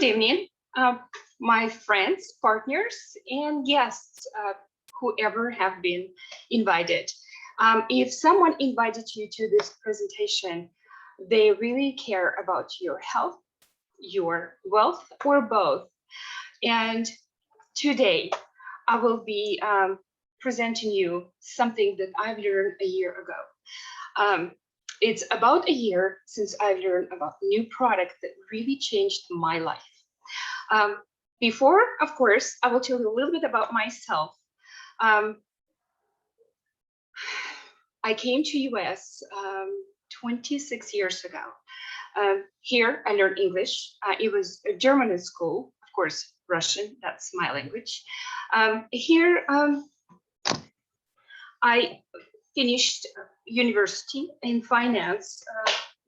Good evening, my friends, partners, and guests, whoever have been invited. If someone invited you to this presentation, they really care about your health, your wealth, or both. And today, I will be presenting you something that I've learned a year ago. It's about a year since I've learned about a new product that really changed my life. Before, of course, I will tell you a little bit about myself. I came to US 26 years ago. Here, I learned English. It was a German in school, of course, Russian, that's my language. Here, I finished university in finance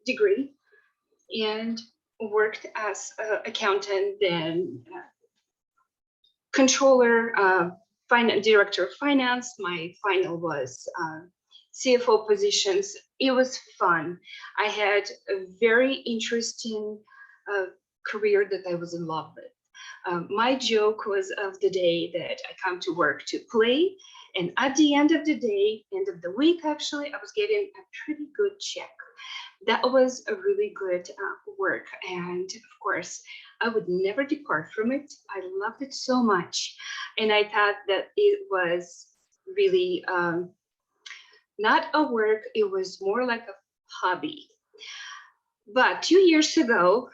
degree and worked as an accountant, then controller, director of finance. My final was CFO positions. It was fun. I had a very interesting career that I was in love with. My joke was of the day that I come to work to play, and at the end of the day, end of the week, actually, I was getting a pretty good check. That was a really good work, and of course, I would never depart from it. I loved it so much, and I thought that it was really not a work, it was more like a hobby. But 2 years ago,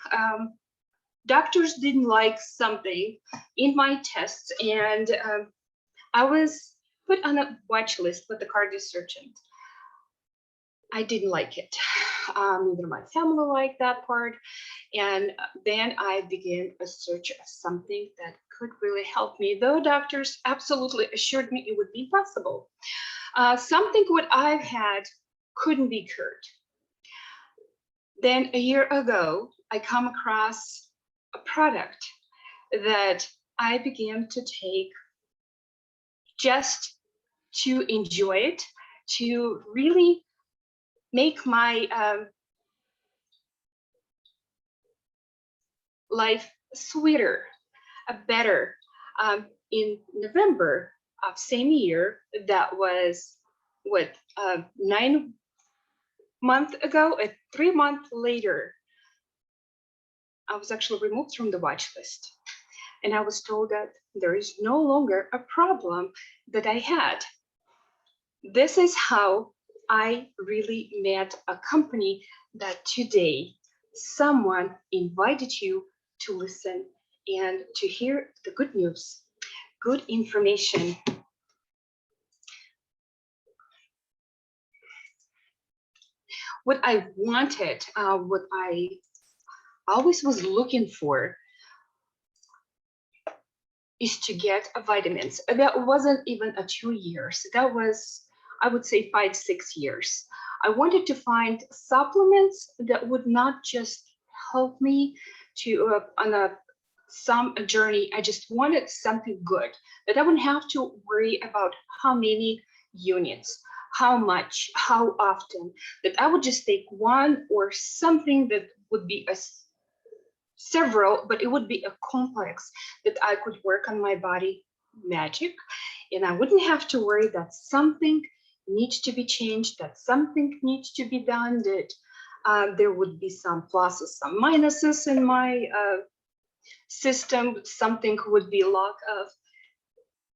doctors didn't like something in my tests, and I was put on a watch list with the cardio surgeon. I didn't like it. Neither my family liked that part. And then I began a search of something that could really help me, though doctors absolutely assured me it would be possible. Something what I've had couldn't be cured. Then a year ago, I come across a product that I began to take just to enjoy it, to really make my life sweeter, better. In November of same year, that was what 9 months ago, 3 months later, I was actually removed from the watch list. And I was told that there is no longer a problem that I had. This is how I really met a company that today someone invited you to listen and to hear the good news, good information. What I wanted, what I always was looking for is to get vitamins. That wasn't even 2 years. That was, I would say, 5, 6 years. I wanted to find supplements that would not just help me to on some journey. I just wanted something good, that I wouldn't have to worry about how many units, how much, how often, that I would just take one or something that would be several, but it would be a complex that I could work on my body magic, and I wouldn't have to worry that something needs to be changed, that something needs to be done, that there would be some pluses, some minuses in my system, something would be lack of.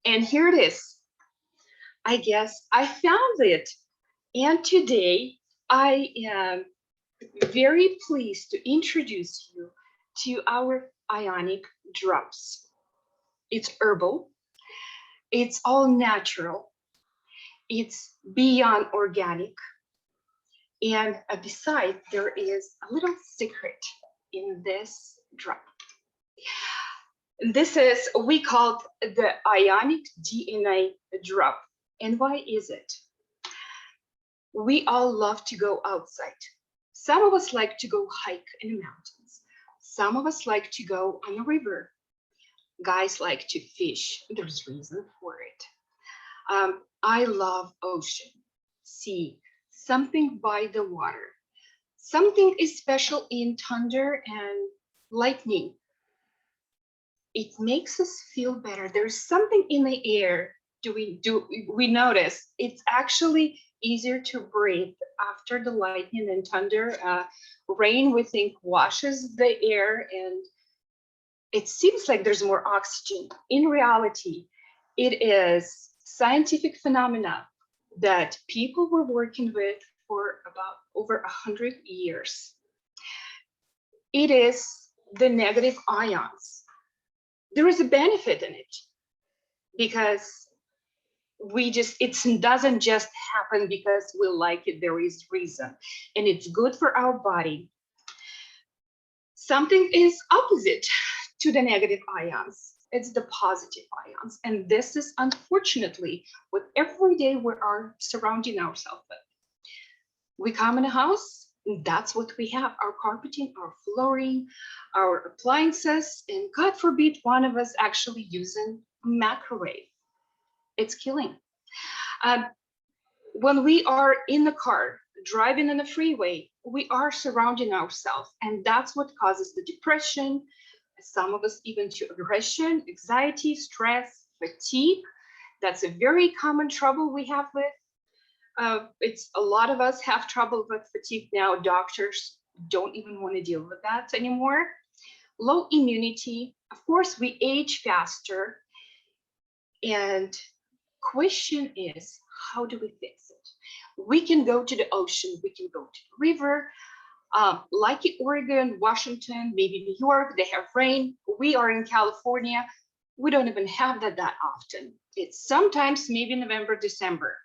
And here it is. I guess I found it. And today I am very pleased to introduce you to our ionic drops. It's herbal, it's all natural, it's beyond organic, and beside there is a little secret in this drop. This is, we call it the ionic DNA drop. And why is it? We all love to go outside. Some of us like to go hike in the mountains. Some of us like to go on a river. Guys like to fish. There's reason for it. I love ocean, sea, something by the water. Something is special in thunder and lightning. it makes us feel better. There's something in the air. We notice it's actually easier to breathe after the lightning and thunder. Rain, we think, washes the air, and it seems like there's more oxygen. In reality, it is scientific phenomena that people were working with for about over 100 years. It is the negative ions. There is a benefit in it because it doesn't just happen because we like it. There is reason, and it's good for our body. Something is opposite to the negative ions. It's the positive ions, and this is unfortunately what every day we are surrounding ourselves with. We come in a house, that's what we have: our carpeting, our flooring, our appliances, and God forbid one of us actually using a microwave. It's killing. When we are in the car, driving on the freeway, we are surrounding ourselves, and that's what causes the depression, some of us even to aggression, anxiety, stress, fatigue. That's a very common trouble we have with. It's a lot of us have trouble with fatigue now. Doctors don't even want to deal with that anymore. Low immunity. Of course, we age faster. And question is, how do we fix it? We can go to the ocean, we can go to the river, like in Oregon, Washington, maybe New York, they have rain. We are in California, we don't even have that often. It's sometimes maybe November, December.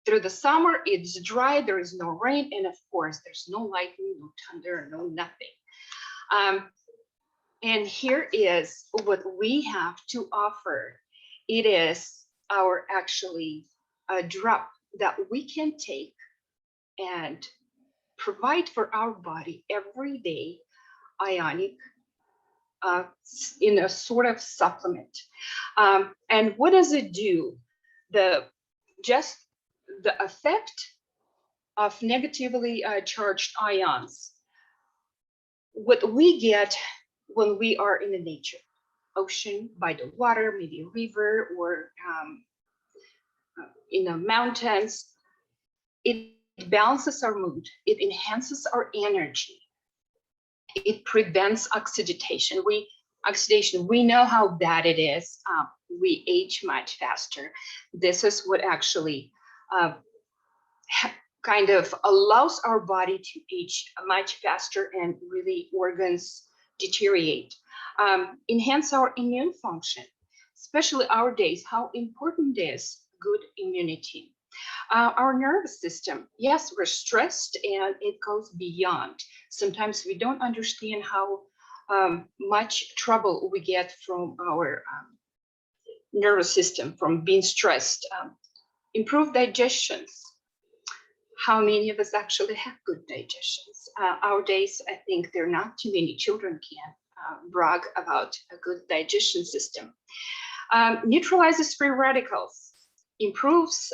Through the summer, it's dry, there is no rain, and of course, there's no lightning, no thunder, no nothing. And here is what we have to offer. It is our actually a drop that we can take and provide for our body every day, ionic, in a sort of supplement. And what does it do? Just the effect of negatively charged ions, what we get when we are in the nature, ocean, by the water, maybe a river, or in the mountains, it balances our mood, it enhances our energy, it prevents oxidation. We know how bad it is. We age much faster. This is what actually kind of allows our body to age much faster, and really organs deteriorate. Enhance our immune function, especially our days, how important is good immunity. Our nervous system, yes, we're stressed and it goes beyond. Sometimes we don't understand how much trouble we get from our nervous system from being stressed. Improved digestions. How many of us actually have good digestions? Our days, I think there are not too many children can brag about a good digestion system. Neutralizes free radicals, improves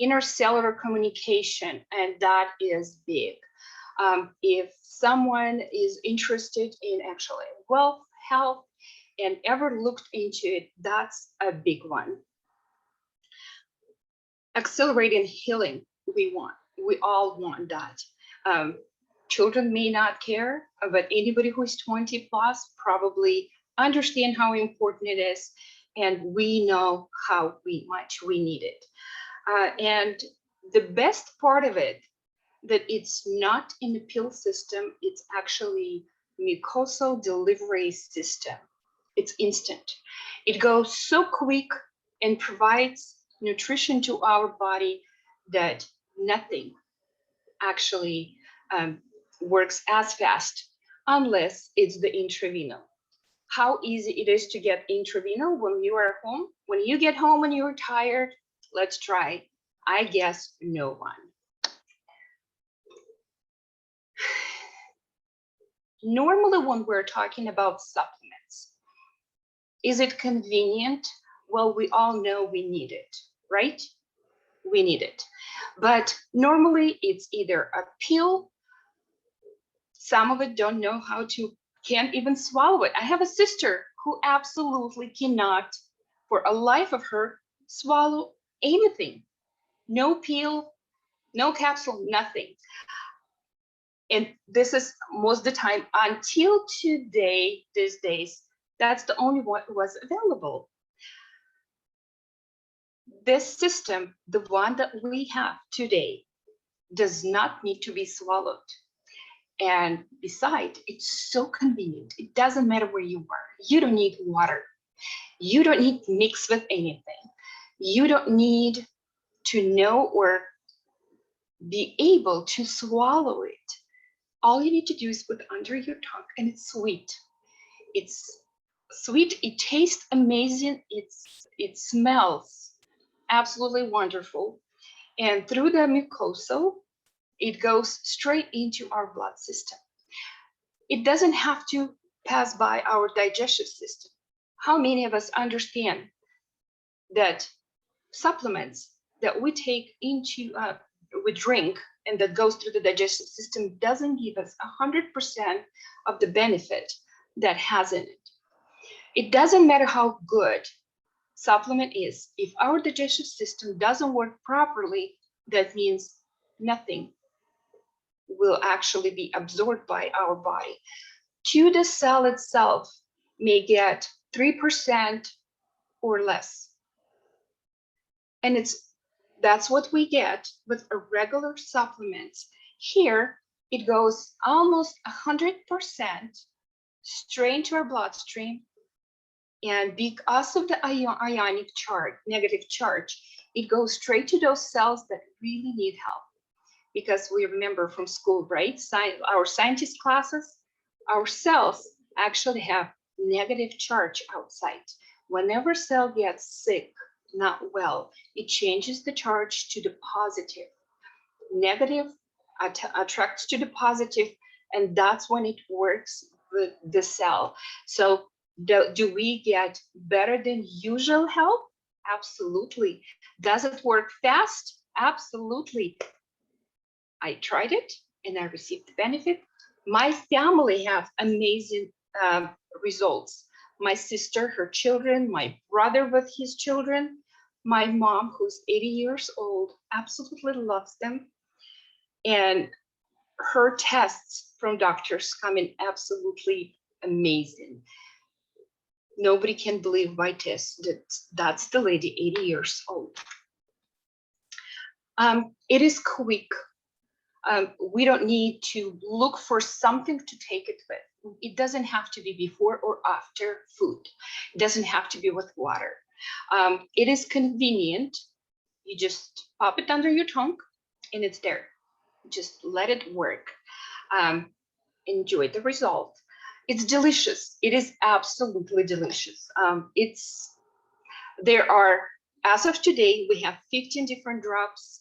intercellular communication, and that is big. If someone is interested in actually wealth, health, and ever looked into it, that's a big one. Accelerating healing, we all want that. Children may not care, but anybody who is 20 plus probably understand how important it is, and we know how much we need it. And the best part of it, that it's not in the pill system, it's actually mucosal delivery system. It's instant. It goes so quick and provides nutrition to our body that nothing actually works as fast unless it's the intravenous. How easy it is to get intravenous when you are home. When you get home and you're tired, let's try. I guess no one. Normally, when we're talking about supplements, is it convenient? Well, we all know we need it, right? We need it. But normally it's either a pill. Some of it don't know how to, can't even swallow it. I have a sister who absolutely cannot, for a life of her, swallow anything. No pill, no capsule, nothing. And this is most of the time until today, these days, that's the only one was available. This system, the one that we have today, does not need to be swallowed. And besides, it's so convenient. It doesn't matter where you are. You don't need water. You don't need to mix with anything. You don't need to know or be able to swallow it. All you need to do is put under your tongue, and it's sweet. It's sweet. It tastes amazing. It smells absolutely wonderful. And through the mucosa, it goes straight into our blood system. It doesn't have to pass by our digestive system. How many of us understand that supplements that we take into, we drink, and that goes through the digestive system doesn't give us 100% of the benefit that has in it? It doesn't matter how good supplement is. If our digestive system doesn't work properly, that means nothing will actually be absorbed by our body. To the cell itself may get 3% or less. And that's what we get with a regular supplements. Here, it goes almost 100% straight into our bloodstream. And because of the ionic charge, negative charge, it goes straight to those cells that really need help. Because we remember from school, right? Our scientist classes, our cells actually have negative charge outside. Whenever cell gets sick, not well, it changes the charge to the positive. Negative attracts to the positive, and that's when it works with the cell. So do we get better than usual help? Absolutely. Does it work fast? Absolutely. I tried it and I received the benefit. My family have amazing results. My sister, her children, my brother with his children, my mom, who's 80 years old, absolutely loves them. And her tests from doctors come in absolutely amazing. Nobody can believe my test. That's the lady, 80 years old. It is quick. We don't need to look for something to take it with. It doesn't have to be before or after food. It doesn't have to be with water. It is convenient. You just pop it under your tongue and it's there. Just let it work. Enjoy the result. It's delicious. It is absolutely delicious. There are, as of today, we have 15 different drops,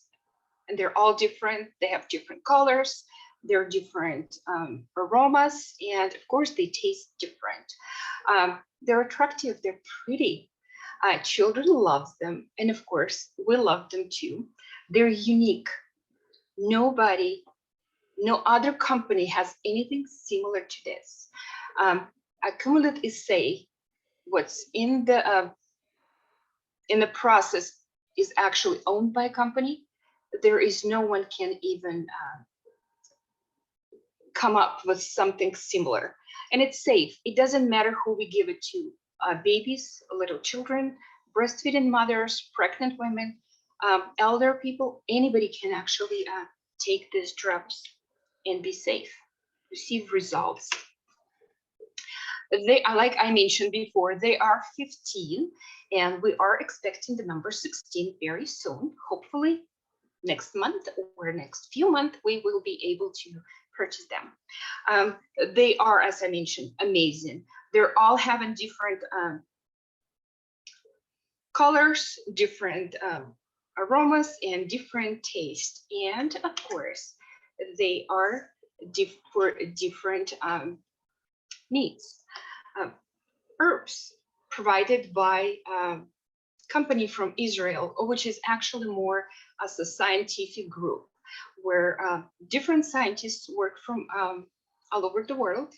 and they're all different. They have different colors. They're different aromas, and of course, they taste different. They're attractive. They're pretty. Children love them, and of course, we love them too. They're unique. No other company has anything similar to this. Accumulate is say what's in the process is actually owned by a company. There is no one can even come up with something similar, and it's safe. It doesn't matter who we give it to: babies, little children, breastfeeding mothers, pregnant women, elder people. Anybody can actually take these drops and be safe, receive results. They are, like I mentioned before, they are 15, and we are expecting the number 16 very soon. Hopefully next month or next few months, we will be able to purchase them. They are, as I mentioned, amazing. They're all having different colors, different aromas, and different taste. And of course, they are for different needs. Herbs provided by a company from Israel, which is actually more as a scientific group, where different scientists work from all over the world.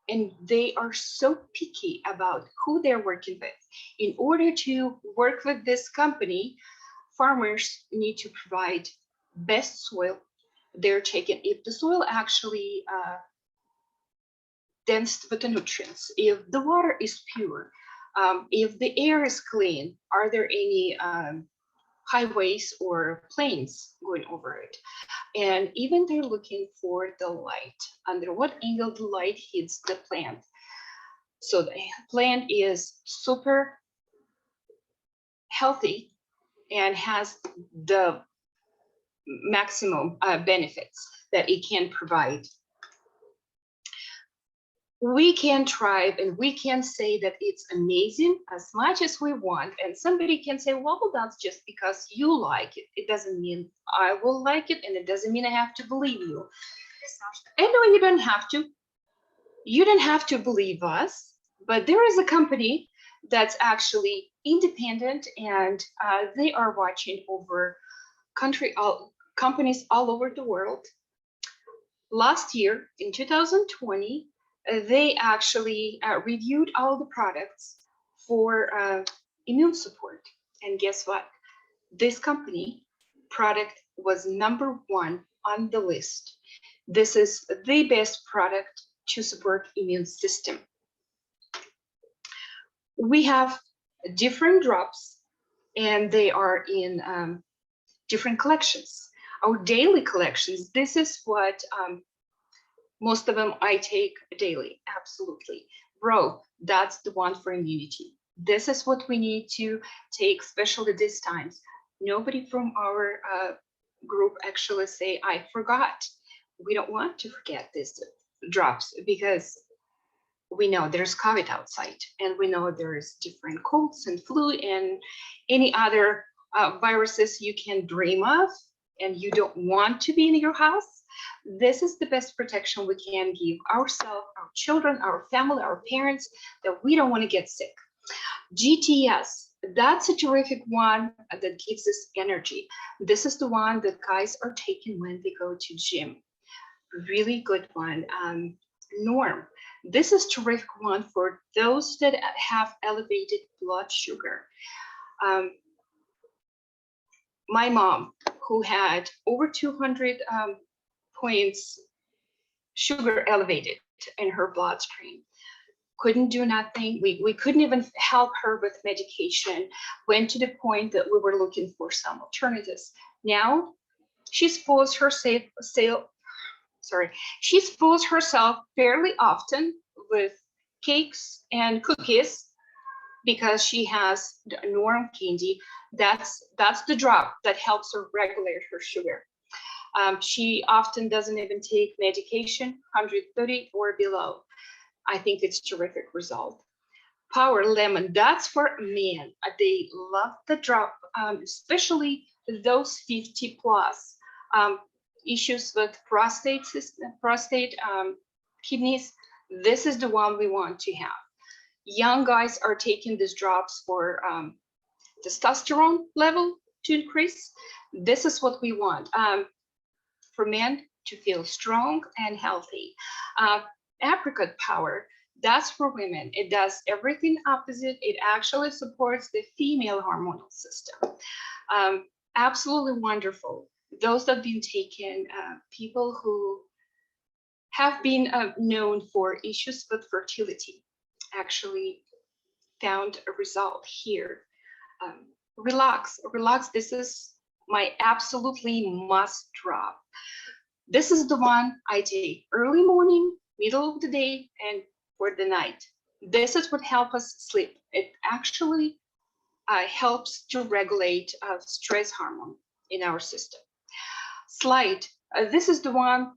and they are so picky about who they're working with. In order to work with this company, farmers need to provide best soil. They're checking if the soil actually dense with the nutrients, if the water is pure, if the air is clean, are there any highways or planes going over it? And even they're looking for the light, under what angle the light hits the plant. So the plant is super healthy and has the maximum benefits that it can provide. We can try and we can say that it's amazing as much as we want. And somebody can say, well, that's just because you like it. It doesn't mean I will like it, and it doesn't mean I have to believe you. And no, you don't have to. You don't have to believe us, but there is a company that's actually independent, and they are watching over companies all over the world. Last year, in 2020, they actually reviewed all the products for immune support. And guess what? This company product was #1 on the list. This is the best product to support immune system. We have different drops, and they are in different collections. Our daily collections, this is what most of them I take daily, absolutely. Bro, that's the one for immunity. This is what we need to take, especially these times. Nobody from our group actually say, I forgot. We don't want to forget these drops, because we know there's COVID outside, and we know there's different colds and flu and any other viruses you can dream of, and you don't want to be in your house. This is the best protection we can give ourselves, our children, our family, our parents, that we don't want to get sick. GTS, that's a terrific one that gives us energy. This is the one that guys are taking when they go to gym. Really good one. Norm, this is terrific one for those that have elevated blood sugar. My mom, who had over 200 points sugar elevated in her bloodstream, couldn't do nothing. We couldn't even help her with medication. Went to the point that we were looking for some alternatives. Now she spoils herself fairly often with cakes and cookies, because she has the Norm candy. That's the drop that helps her regulate her sugar. She often doesn't even take medication, 130 or below. I think it's a terrific result. Power Lemon, that's for men. They love the drop, especially those 50 plus. Issues with prostate kidneys. This is the one we want to have. Young guys are taking these drops for testosterone level to increase. This is what we want for men to feel strong and healthy. Apricot Power, that's for women. It does everything opposite. It actually supports the female hormonal system. Absolutely wonderful. Those that have been taken, people who have been known for issues with fertility, actually found a result here. Relax, this is my absolutely must drop. This is the one I take early morning, middle of the day, and for the night. This is what helps us sleep. It actually helps to regulate stress hormone in our system. Slide, this is the one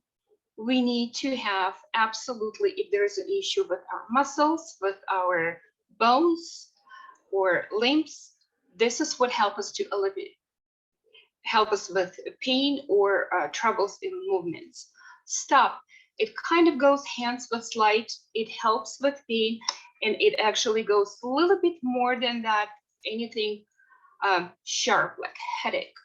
we need to have absolutely if there is an issue with our muscles, with our bones or limbs. This is what helps us to help us with pain or troubles in movements. Stop, it kind of goes hands with slide. It helps with pain, and it actually goes a little bit more than that, anything sharp like headache.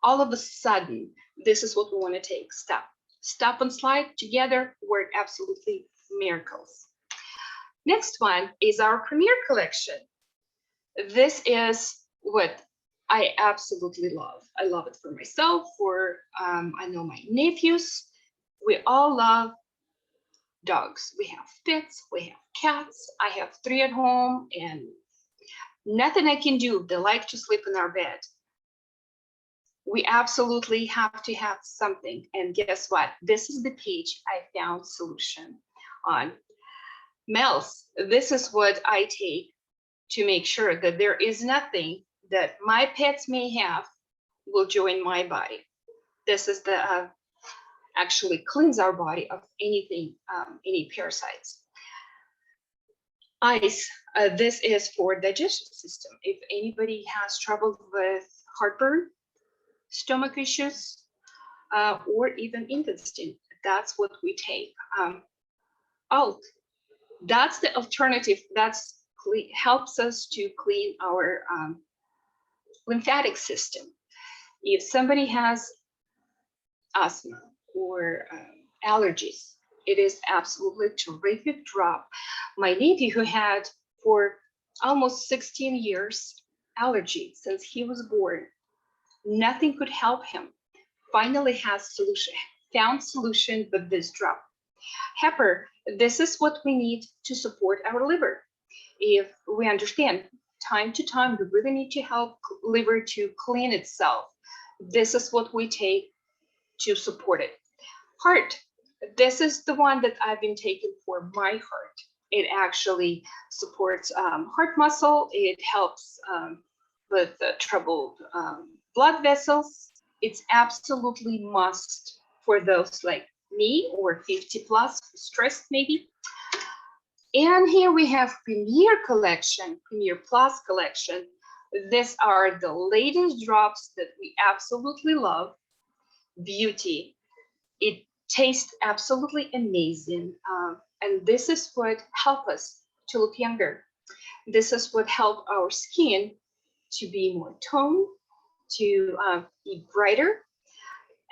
All of a sudden, this is what we want to take. Stop and slide together work absolutely miracles. Next one is our Premier collection. This is what I absolutely love. I love it for myself, for I know my nephews. We all love dogs. We have pets, we have cats. I have 3 at home, and nothing I can do. They like to sleep in our bed. We absolutely have to have something. And guess what? This is the page I found solution on. Mel's, this is what I take to make sure that there is nothing that my pets may have will join my body. This is the actually cleanse our body of anything, any parasites. Ice, this is for digestion system. If anybody has trouble with heartburn, stomach issues, or even intestine, that's what we take. Alt, that's the alternative. That's helps us to clean our lymphatic system. If somebody has asthma or allergies, it is absolutely terrific drop. My nephew, who had for almost 16 years allergy since he was born, nothing could help him. Finally has solution, found solution with this drop. Heifer, this is what we need to support our liver. If we understand time to time, we really need to help liver to clean itself. This is what we take to support it. Heart, this is the one that I've been taking for my heart. It actually supports heart muscle. It helps with troubled blood vessels. It's absolutely must for those like me or 50 plus, stressed maybe. And here we have Premier collection, Premier Plus collection. These are the latest drops that we absolutely love. Beauty. It tastes absolutely amazing. And this is what helps us to look younger. This is what helps our skin to be more toned, to be brighter.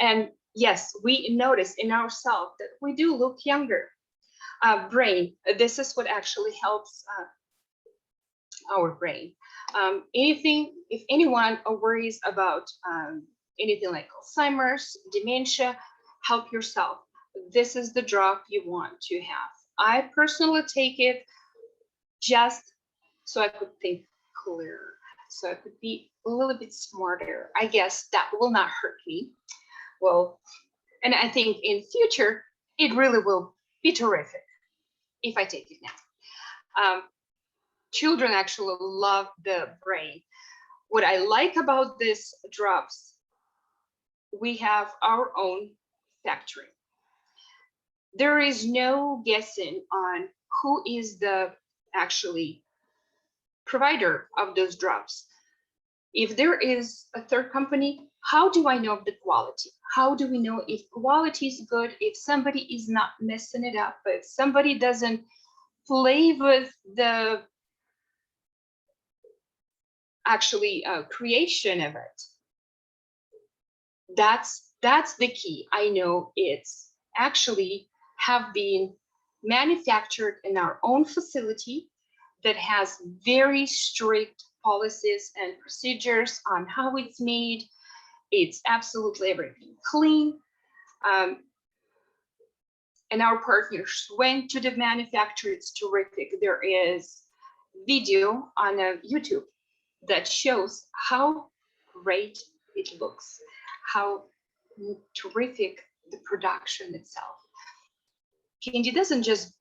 And yes, we notice in ourselves that we do look younger. Brain, this is what actually helps our brain. If anyone worries about anything like Alzheimer's, dementia, help yourself. This is the drop you want to have. I personally take it just so I could think clearer, so I could be a little bit smarter. I guess that will not hurt me. Well, and I think in future, it really will be terrific if I take it now. Children actually love the brain. What I like about these drops, we have our own factory. There is no guessing on who is the actually provider of those drops. If there is a third company, how do I know the quality? How do we know if quality is good, if somebody is not messing it up, if somebody doesn't play with the actually creation of it? That's the key. I know it's actually have been manufactured in our own facility that has very strict policies and procedures on how it's made. It's absolutely everything clean. And our partners went to the manufacturer. It's terrific. There is video on YouTube that shows how great it looks, how terrific the production itself. Candy doesn't just,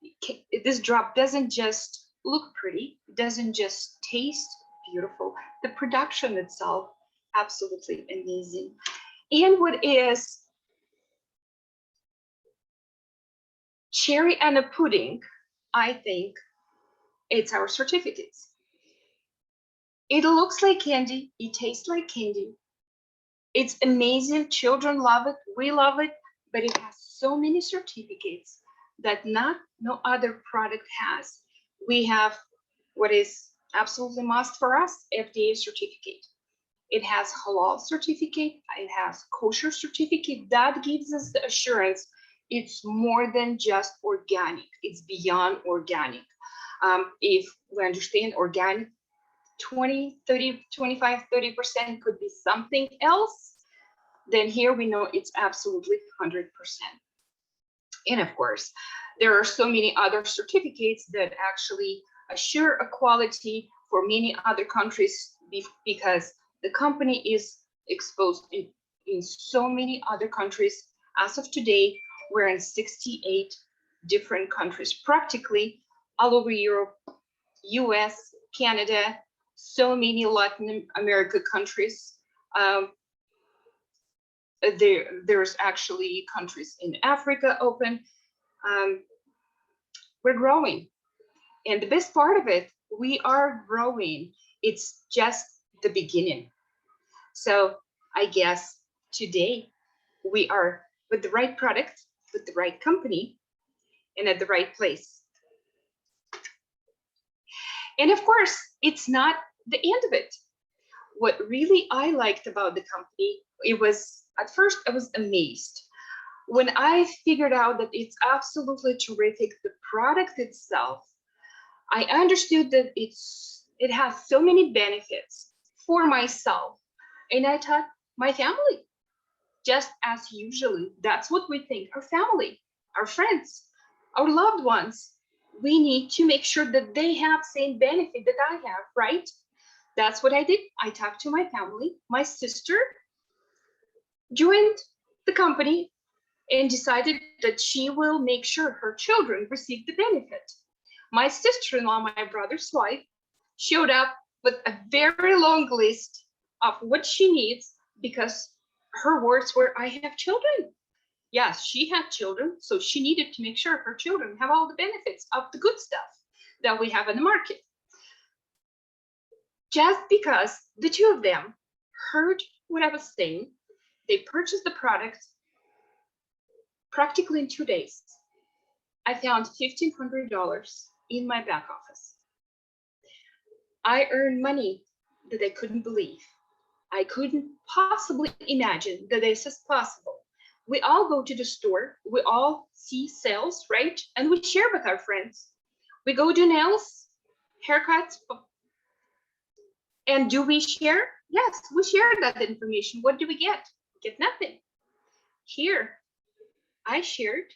this drop doesn't just look pretty, it doesn't just taste beautiful. The production itself, absolutely amazing. And what is cherry and a pudding, I think it's our certificates. It looks like candy, it tastes like candy. It's amazing, children love it, we love it, but it has so many certificates that no other product has. We have what is absolutely must for us, FDA certificate. It has halal certificate, it has kosher certificate. That gives us the assurance it's more than just organic, it's beyond organic. If we understand organic, 20, 30, 25, 30% could be something else, then here we know it's absolutely 100%. And of course, there are so many other certificates that actually assure a quality for many other countries because the company is exposed in so many other countries. As of today, we're in 68 different countries, practically all over Europe, US, Canada, so many Latin America countries. There's actually countries in Africa open. We're growing. And the best part of it, we are growing. It's just the beginning. So I guess today we are with the right product, with the right company, and at the right place. And of course, it's not the end of it. What really I liked about the company, it was, at first I was amazed. When I figured out that it's absolutely terrific, the product itself, I understood that it has so many benefits for myself. And I thought, my family, just as usually, that's what we think, our family, our friends, our loved ones. We need to make sure that they have same benefit that I have, right? That's what I did. I talked to my family. My sister joined the company and decided that she will make sure her children receive the benefit. My sister-in-law, my brother's wife, showed up with a very long list of what she needs because her words were, I have children. Yes, she had children, so she needed to make sure her children have all the benefits of the good stuff that we have in the market. Just because the two of them heard what I was saying, they purchased the product practically in 2 days. I found $1,500 in my back office. I earned money that I couldn't believe. I couldn't possibly imagine that this is possible. We all go to the store, we all see sales, right? And we share with our friends. We go do nails, haircuts, and do we share? Yes, we share that information. What do we get? Get nothing. Here, I shared.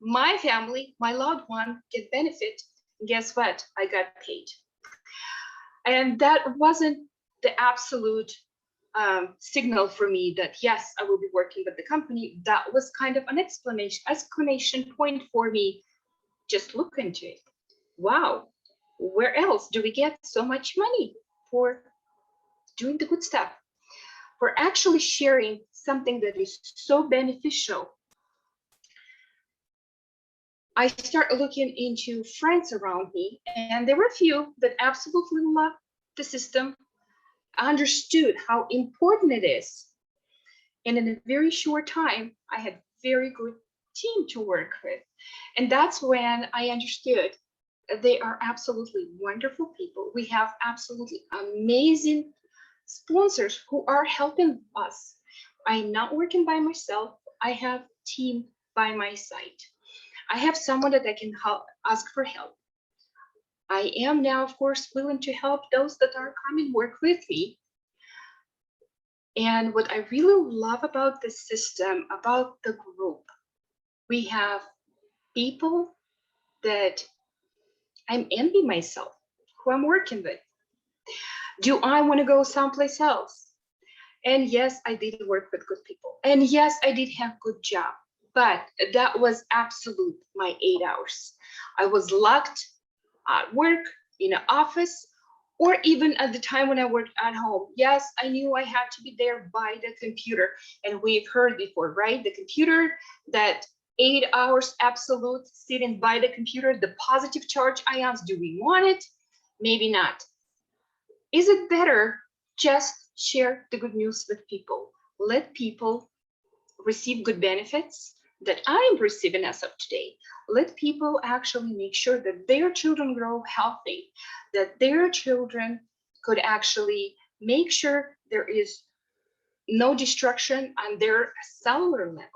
My family, my loved one, get benefit. Guess what? I got paid. And that wasn't the absolute signal for me that yes, I will be working with the company. That was kind of an exclamation point for me. Just look into it. Wow, where else do we get so much money for doing the good stuff? For actually sharing something that is so beneficial. I started looking into friends around me, and there were a few that absolutely loved the system, understood how important it is. And in a very short time, I had very good team to work with. And that's when I understood they are absolutely wonderful people. We have absolutely amazing sponsors who are helping us. I'm not working by myself. I have a team by my side. I have someone that I can ask for help. I am now, of course, willing to help those that are coming work with me. And what I really love about the system, about the group, we have people that I'm envying myself, who I'm working with. Do I want to go someplace else? And yes, I did work with good people. And yes, I did have good job, but that was absolute my 8 hours. I was locked at work, in an office, or even at the time when I worked at home. Yes, I knew I had to be there by the computer. And we've heard before, right? The computer, that 8 hours absolute sitting by the computer, the positive charge ions, do we want it? Maybe not. Is it better just share the good news with people? Let people receive good benefits that I'm receiving as of today. Let people actually make sure that their children grow healthy, that their children could actually make sure there is no destruction on their cellular level.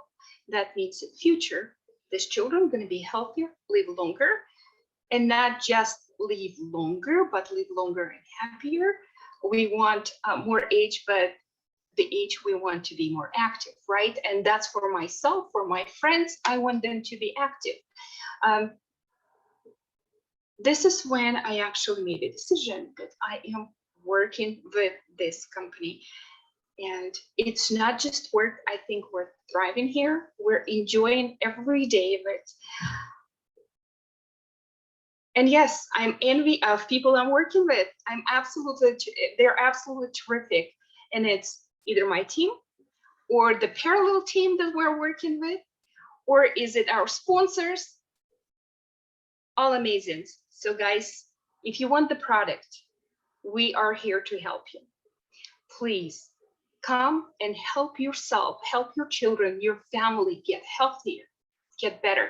That means in the future, these children are going to be healthier, live longer, and not just live longer, but live longer and happier. We want more age, but the age we want to be more active, right? And that's for myself, for my friends, I want them to be active. This is when I actually made a decision that I am working with this company. And it's not just work. I think we're thriving here. We're enjoying every day of it. And yes, I'm envy of people I'm working with. They're absolutely terrific. And it's either my team or the parallel team that we're working with, or is it our sponsors? All amazing. So guys, if you want the product, we are here to help you. Please come and help yourself, help your children, your family get healthier, get better.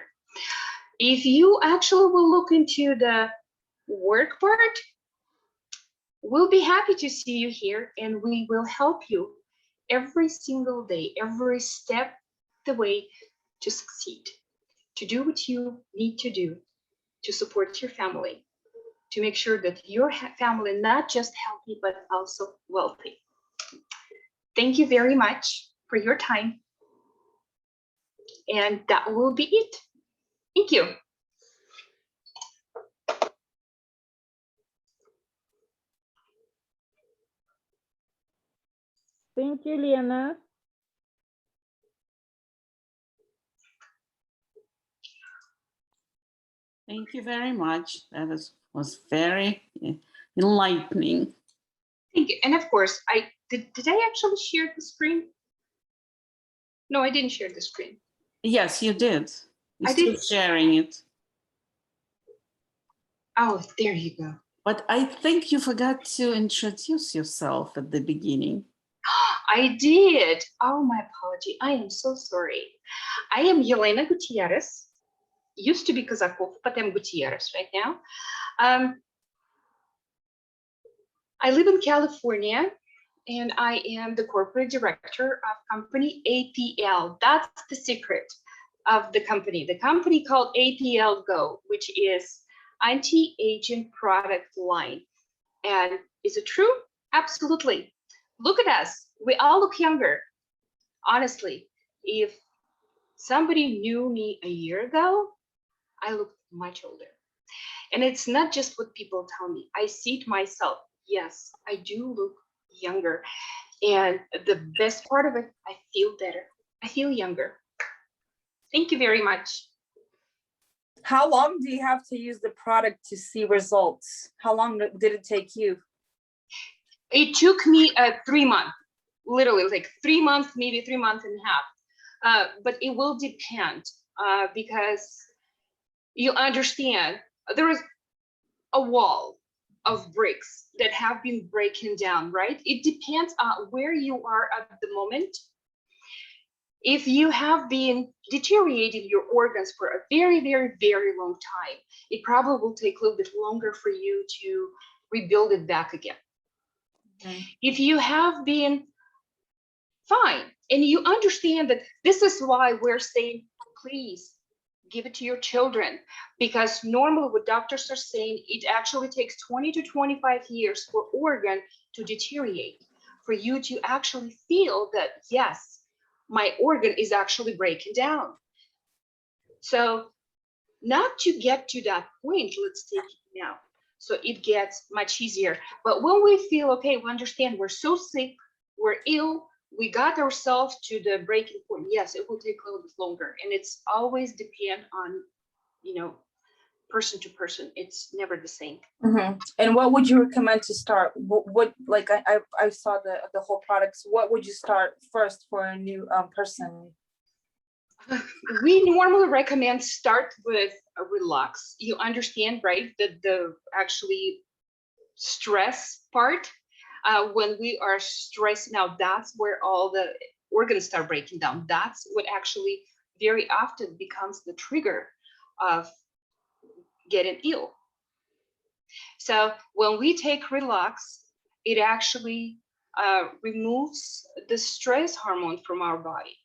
If you actually will look into the work part, we'll be happy to see you here, and we will help you every single day, every step of the way to succeed, to do what you need to do to support your family, to make sure that your family not just healthy, but also wealthy. Thank you very much for your time. And that will be it. Thank you. Thank you, Elena. Thank you very much. That was very enlightening. Thank you. And of course, did I actually share the screen? No, I didn't share the screen. Yes, you did. You're I still did. sharing it. Oh, there you go. But I think you forgot to introduce yourself at the beginning. I did. Oh, my apology. I am so sorry. I am Elena Gutierres. Used to be Kazakov, but I'm Gutierres right now. I live in California, and I am the corporate director of company APL. That's the secret of the company. The company called APL Go, which is anti-aging product line. And is it true? Absolutely. Look at us. We all look younger. Honestly, if somebody knew me a year ago, I look much older. And it's not just what people tell me. I see it myself. Yes, I do look younger. And the best part of it, I feel better. I feel younger. Thank you very much. How long do you have to use the product to see results? How long did it take you? It took me 3 months, literally like 3 months, maybe 3 months and a half. But it will depend because you understand there is a wall of bricks that have been breaking down, right? It depends on where you are at the moment. If you have been deteriorating your organs for a very, very, very long time, it probably will take a little bit longer for you to rebuild it back again. Okay. If you have been fine and you understand that this is why we're saying, please give it to your children, because normally what doctors are saying, it actually takes 20 to 25 years for organ to deteriorate, for you to actually feel that, yes, my organ is actually breaking down. So not to get to that point, let's take it now. So it gets much easier. But when we feel, okay, we understand we're so sick, we're ill, we got ourselves to the breaking point. Yes, it will take a little bit longer. And it's always depend on, person to person. It's never the same. Mm-hmm. And what would you recommend to start? What like I saw the whole products. What would you start first for a new person? We normally recommend start with a relax. You understand, right? That the actually stress part, when we are stressed now, that's where all the organs start breaking down. That's what actually very often becomes the trigger of getting ill. So when we take relax, it actually removes the stress hormone from our body,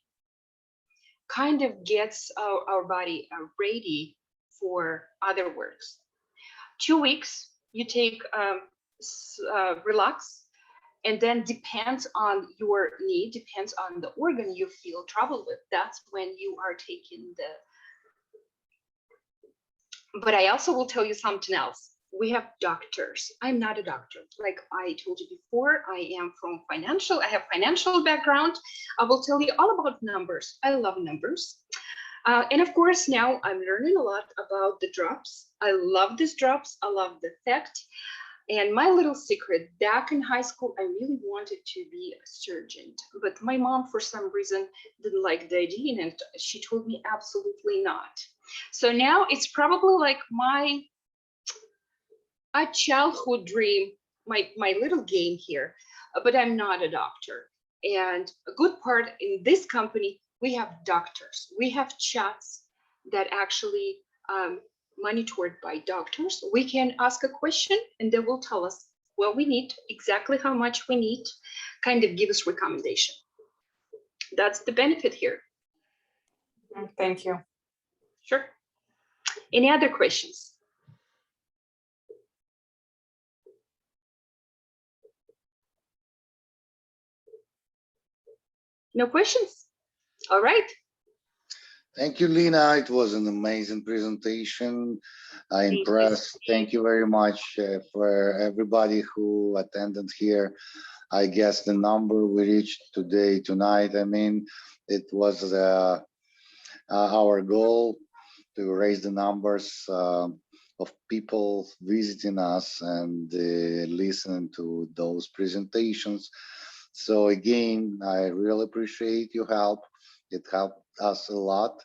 kind of gets our body ready for other works. 2 weeks, you take relax, and then depends on your need, depends on the organ you feel trouble with. That's when you are taking the. But I also will tell you something else. We have doctors. I'm not a doctor. Like I told you before, I am from financial. I have financial background. I will tell you all about numbers. I love numbers. And of course, now I'm learning a lot about the drops. I love these drops. I love the effect. And my little secret, back in high school, I really wanted to be a surgeon, but my mom, for some reason, didn't like the idea, and she told me absolutely not. So now it's probably like a childhood dream, my little game here, but I'm not a doctor. And a good part in this company, we have doctors. We have chats that actually monitored by doctors. We can ask a question and they will tell us what we need, exactly how much we need, kind of give us recommendation. That's the benefit here. Thank you. Sure. Any other questions? No questions? All right. Thank you, Lena. It was an amazing presentation. I'm impressed. Thank you very much for everybody who attended here. I guess the number we reached tonight, I mean, it was our goal to raise the numbers of people visiting us and listening to those presentations. So again, I really appreciate your help. It helped us a lot,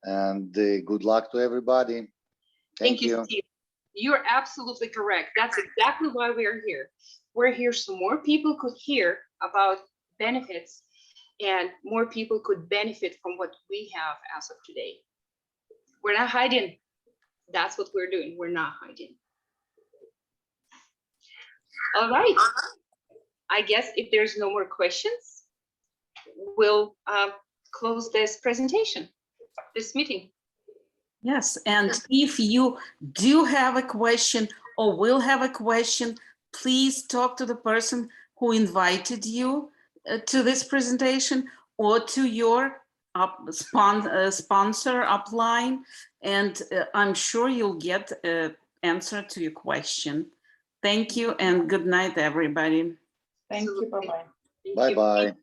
and good luck to everybody. Thank you, Steve. You're absolutely correct. That's exactly why we are here. We're here so more people could hear about benefits and more people could benefit from what we have as of today. We're not hiding. That's what we're doing. We're not hiding. All right. I guess if there's no more questions, we'll close this presentation, this meeting. Yes, and if you do have a question or will have a question, please talk to the person who invited you to this presentation or to your sponsor upline, and I'm sure you'll get an answer to your question. Thank you and good night, everybody. Thank you. Bye-bye. Bye-bye.